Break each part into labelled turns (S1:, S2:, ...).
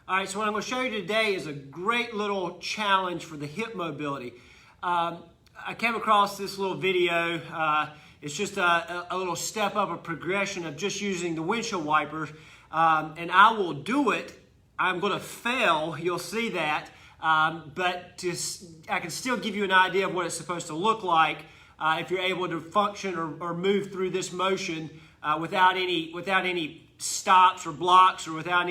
S1: All right, so what I'm going to show you today is a great little challenge for the hip mobility. I came across this little video. It's just a little step up, a progression of just using the windshield wipers. And I will do it. I'm going to fail, you'll see that. But I can still give you an idea of what it's supposed to look like if you're able to function or move through this motion without any stops or blocks, or without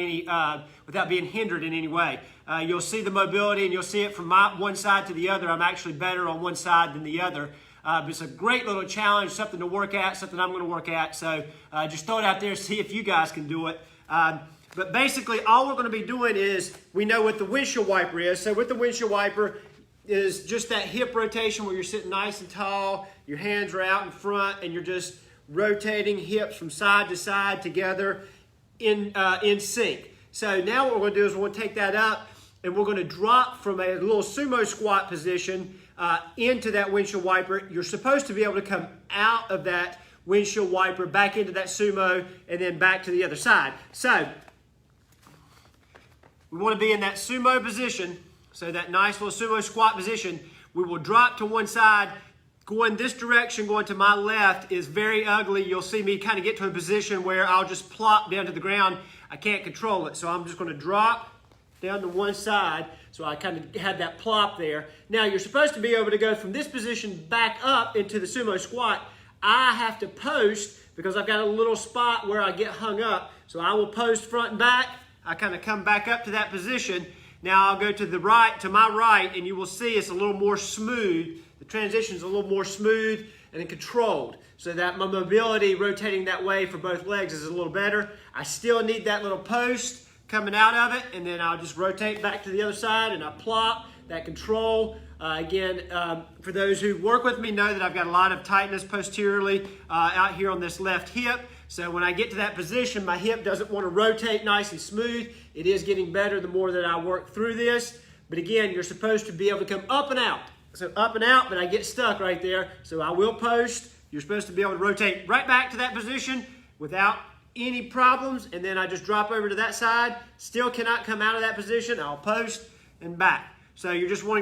S1: being hindered in any way. You'll see the mobility, and you'll see it from one side to the other. I'm actually better on one side than the other. But it's a great little challenge, something to work at, something I'm going to work at. So just throw it out there, see if you guys can do it. But basically, all we're going to be doing is, we know what the windshield wiper is. So with the windshield wiper is just that hip rotation where you're sitting nice and tall, your hands are out in front, and you're just rotating hips from side to side together in sync. So now what we're going to do is we're going to take that up, and we're going to drop from a little sumo squat position into that windshield wiper. You're supposed to be able to come out of that windshield wiper back into that sumo and then back to the other side. So we want to be in that sumo position, so that nice little sumo squat position. We will drop to one side. Going this direction, going to my left, is very ugly. You'll see me kind of get to a position where I'll just plop down to the ground. I can't control it, so I'm just going to drop down to one side, so I kind of had that plop there. Now, you're supposed to be able to go from this position back up into the sumo squat. I have to post because I've got a little spot where I get hung up, so I will post front and back. I kind of come back up to that position. Now I'll go to the right, to my right, and you will see it's a little more smooth. The transition is a little more smooth and controlled, so that my mobility rotating that way for both legs is a little better. I still need that little post coming out of it, and then I'll just rotate back to the other side, and I plop that control. Again, for those who work with me know that I've got a lot of tightness posteriorly out here on this left hip. So when I get to that position, my hip doesn't want to rotate nice and smooth. It is getting better the more that I work through this. But again, you're supposed to be able to come up and out. So up and out, but I get stuck right there. So I will post. You're supposed to be able to rotate right back to that position without any problems. And then I just drop over to that side. Still cannot come out of that position. I'll post and back. So you're just wanting